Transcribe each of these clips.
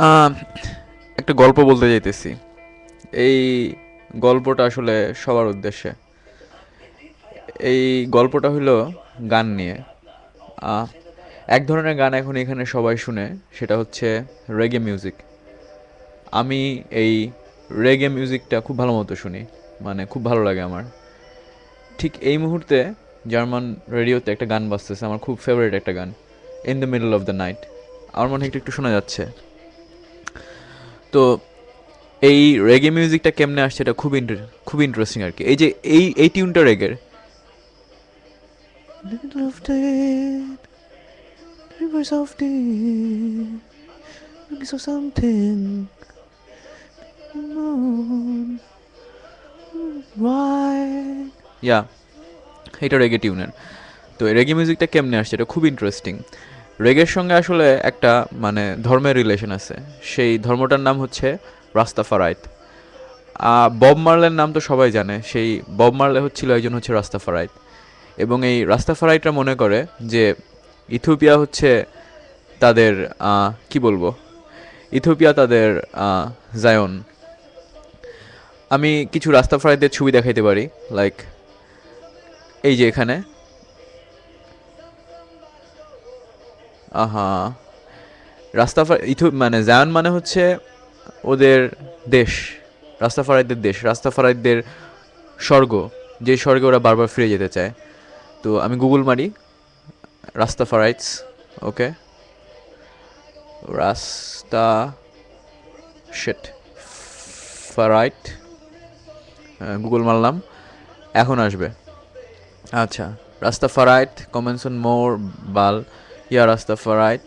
আহ, একটা গল্প বলতে চাইতেছি। এই গল্পটা আসলে সবার উদ্দেশ্যে। এই গল্পটা হলো গান নিয়ে। আহ, এক ধরনের গান এখন এখানে সবাই শুনে, সেটা হচ্ছে রেগে মিউজিক। আমি এই রেগে মিউজিকটা খুব ভালো মতো শুনি, মানে খুব ভালো লাগে আমার। ঠিক এই মুহূর্তে জার্মান রেডিওতে একটা গান বাজতেছে, আমার খুব ফেভারিট একটা গান, in the middle of the night. আমার মনে হয় একটু একটু শোনা যাচ্ছে। তো এই রেগে মিউজিকটা কেমনে আসছে, এটা খুব ইন্টারেস্টিং আর কি। এই যে এই টিউনটা রেগের, ইয়া, এটা রেগে টিউনের। তো রেগে মিউজিকটা কেমনে আসছে, এটা খুব ইন্টারেস্টিং। রেগের সঙ্গে আসলে একটা মানে ধর্মের রিলেশন আছে। সেই ধর্মটার নাম হচ্ছে রাস্তাফারাইত। বব মার্লের নাম তো সবাই জানে। সেই বব মার্লে হচ্ছে রাস্তাফারাইত। এবং এই রাস্তাফারাইটরা মনে করে যে ইথিওপিয়া হচ্ছে তাদের কি বলবো, ইথিওপিয়া তাদের জায়ন। আমি কিছু রাস্তাফারাইদের ছবি দেখাইতে পারি, লাইক এই যে এখানে। আহা, মানে জায়ন মানে হচ্ছে ওদের দেশ, রাস্তাফারাইদের দেশ, রাস্তাফারাইদের স্বর্গ, যে স্বর্গে ওরা বারবার ফিরে যেতে চায়। তো আমি গুগল মারি রাস্তাফারাইটস, ওকে, রাস্তা শিট ফারাইট, গুগল মারলাম, এখন আসবে। আচ্ছা, রাস্তাফারাইট কমেন্টস অন মোর বাল, yeah Rastafarite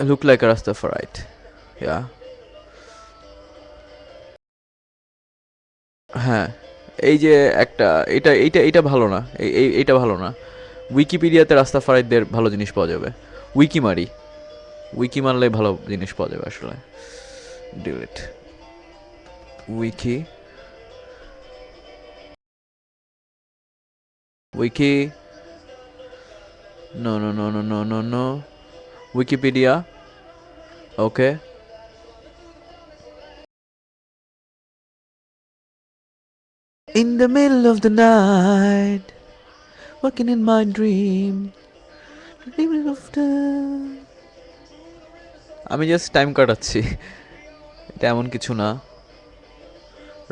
look like a Rastafarite, yeah. হ্যাঁ, এই যে একটা, এটা এইটা এইটা ভালো না, এইটা ভালো না। উইকিপিডিয়াতে রাস্তাফারাইটদের ভালো জিনিস পাওয়া যাবে। উইকি মারি, উইকি মারলে ভালো জিনিস পাওয়া যাবে আসলে। Delete wiki, wiki, no no no no no no no, Wikipedia, okay. In the middle of the night, walking in my dream, dreaming of the... আমি জাস্ট টাইম কাটাচ্ছি, এটা এমন কিছু না।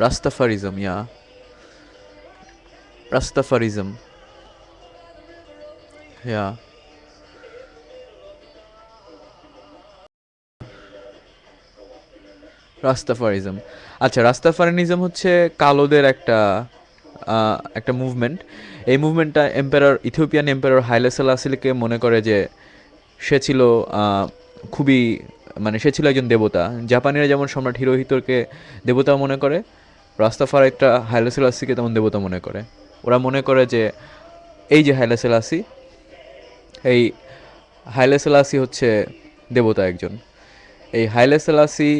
রাস্তাফারিজম, ইয়া, রাস্তাফারিজম, ইয়া। রাস্তাফারিজম, আচ্ছা, রাস্তাফারিনিজম হচ্ছে কালোদের একটা মুভমেন্ট। এই মুভমেন্টটা ইথিওপিয়ান এম্পারার হাইলে সেলাসিকে মনে করে যে সে ছিল খুবই, মানে সে ছিল একজন দেবতা। জাপানিরা যেমন সম্রাট হিরোহিতোকে দেবতা মনে করে, রাস্তাফারাইটরা হাইলে সেলাসিকে তেমন দেবতা মনে করে। ওরা মনে করে যে এই যে হাইলে সেলাসি, এই হাইলে সেলাসি হচ্ছে দেবতা একজন। এই হাইলে সেলাসি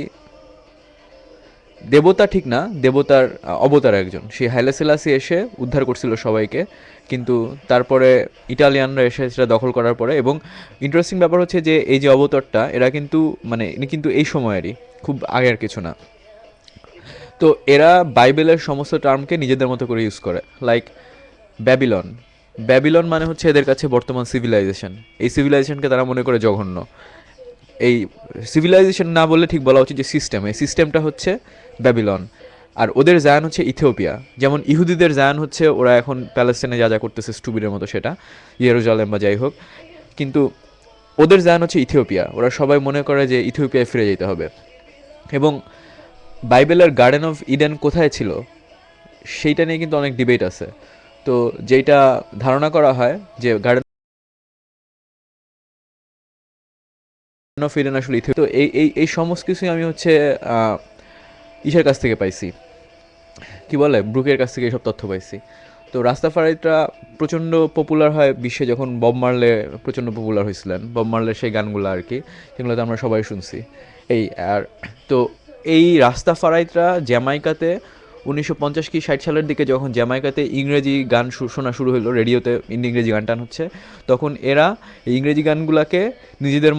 দেবতা ঠিক না, দেবতার অবতার একজন। সেই হাইলে সেলাসি এসে উদ্ধার করছিল সবাইকে, কিন্তু তারপরে ইটালিয়ানরা এসে সেটা দখল করার পরে। এবং ইন্টারেস্টিং ব্যাপার হচ্ছে যে এই যে অবতারটা, এরা কিন্তু মানে ইনি কিন্তু এই সময়েরই, খুব আগের কিছু না। তো এরা বাইবেলের সমস্ত টার্মকে নিজেদের মতো করে ইউজ করে, লাইক ব্যাবিলন। ব্যাবিলন মানে হচ্ছে এদের কাছে বর্তমান সিভিলাইজেশন। এই সিভিলাইজেশনকে তারা মনে করে জঘন্য। এই সিভিলাইজেশন না বললে ঠিক বলা উচিত যে সিস্টেম, এই সিস্টেমটা হচ্ছে ব্যাবিলন। আর ওদের জায়ান হচ্ছে ইথিওপিয়া। যেমন ইহুদিদের জায়ান হচ্ছে ওরা এখন প্যালেস্টাইনে যা যা করতেছে স্টুবিডের মতো, সেটা ইয়েরুজালেম বা যাই হোক। কিন্তু ওদের জায়ান হচ্ছে ইথিওপিয়া। ওরা সবাই মনে করে যে ইথিওপিয়ায় ফিরে যেতে হবে। এবং বাইবেলের গার্ডেন অফ ইডেন কোথায় ছিল সেইটা নিয়ে কিন্তু অনেক ডিবেট আছে। তো যেটা ধারণা করা হয় যে গার্ডেন অফ ইডেন আসলে ইথিওপিয়া। তো এই সমস্ত কিছুই আমি হচ্ছে ইসের কাছ থেকে পাইছি, কি বলে, ব্রুকের কাছ থেকে এইসব তথ্য পাইছি। তো রাস্তাফারাইটরা প্রচণ্ড পপুলার হয় বিশ্বে যখন বব মার্লে প্রচণ্ড পপুলার হয়েছিলেন। বব মার্লের সেই গানগুলো আর কি, সেগুলো তো আমরা সবাই শুনছি। এই আর তো এই রাস্তাফারাইটরা জ্যামাইকাতে 1950 কি 60 সালের দিকে যখন জ্যামাইকাতে ইংরেজি গান শোনা শুরু হলো, রেডিওতে ইংরেজি গান টান হচ্ছে, তখন এরা এই ইংরেজি গানগুলোকে নিজেদের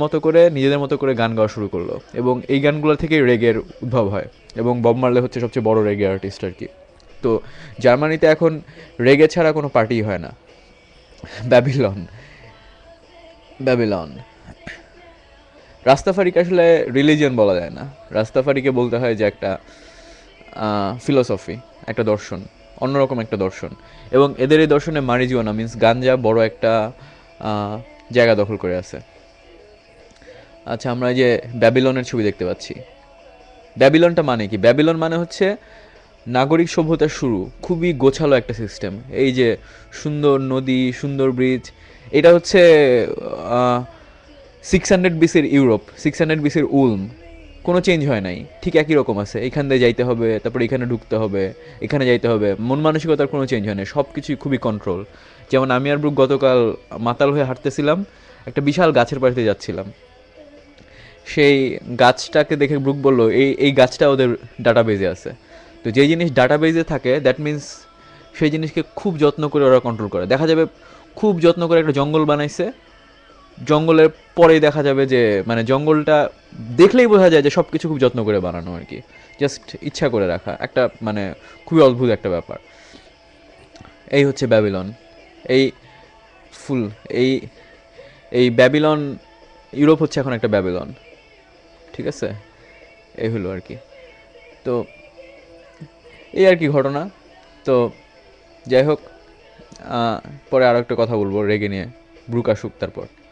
মতো করে গান গাওয়া শুরু করলো, এবং এই গানগুলো থেকেই রেগের উদ্ভব হয়, এবং বব মার্লে হচ্ছে সবচেয়ে বড় রেগে আর্টিস্ট আর কি। তো জার্মানিতে এখন রেগে ছাড়া কোনো পার্টি হয় না। Babylon, Babylon. রাস্তাফারিকে আসলে রিলিজিয়ন বলা যায় না, রাস্তাফারিকে বলতে হয় যে একটা ফিলোসফি, একটা দর্শন, অন্যরকম একটা দর্শন। এবং এদের এই দর্শনে মারিজুয়ানা মিন্স গাঞ্জা বড় একটা জায়গা দখল করে আছে। আচ্ছা, আমরা এই যে ব্যাবিলনের ছবি দেখতে পাচ্ছি, ব্যাবিলনটা মানে কি? ব্যাবিলন মানে হচ্ছে নাগরিক সভ্যতার শুরু, খুবই গোছালো একটা সিস্টেম। এই যে সুন্দর নদী, সুন্দর ব্রিজ, এটা হচ্ছে 600 BC-র ইউরোপ, 600 BC-র উলম, কোনো চেঞ্জ হয় নাই, ঠিক একই রকম আছে। এখান দিয়ে যাইতে হবে, তারপরে এখানে ঢুকতে হবে, এখানে যাইতে হবে, মন মানসিকতার কোনো চেঞ্জ হয় না, সব কিছুই খুবই কন্ট্রোল। যেমন আমি আর ব্রুক গতকাল মাতাল হয়ে হাঁটতেছিলাম, একটা বিশাল গাছের পাশে যাচ্ছিলাম, সেই গাছটাকে দেখে ব্রুক বলল এই এই গাছটা ওদের ডাটাবেজে আছে। তো যেই জিনিস ডাটাবেজে থাকে দ্যাট মিন্স সেই জিনিসকে খুব যত্ন করে ওরা কন্ট্রোল করে। দেখা যাবে খুব যত্ন করে একটা জঙ্গল বানাইছে, জঙ্গলের পরেই দেখা যাবে যে মানে জঙ্গলটা দেখলেই বোঝা যায় যে সব কিছু খুব যত্ন করে বানানো আর কি, জাস্ট ইচ্ছা করে রাখা একটা, মানে খুবই অদ্ভুত একটা ব্যাপার। এই হচ্ছে ব্যাবিলন। এই ফুল এই এই ব্যাবিলন, ইউরোপ হচ্ছে এখন একটা ব্যাবিলন, ঠিক আছে? এই হলো আর কি। তো এই আর কি ঘটনা। তো যাই হোক, পরে আরও একটা কথা বলবো রেগে নিয়ে, ব্রুক আসুক তারপর।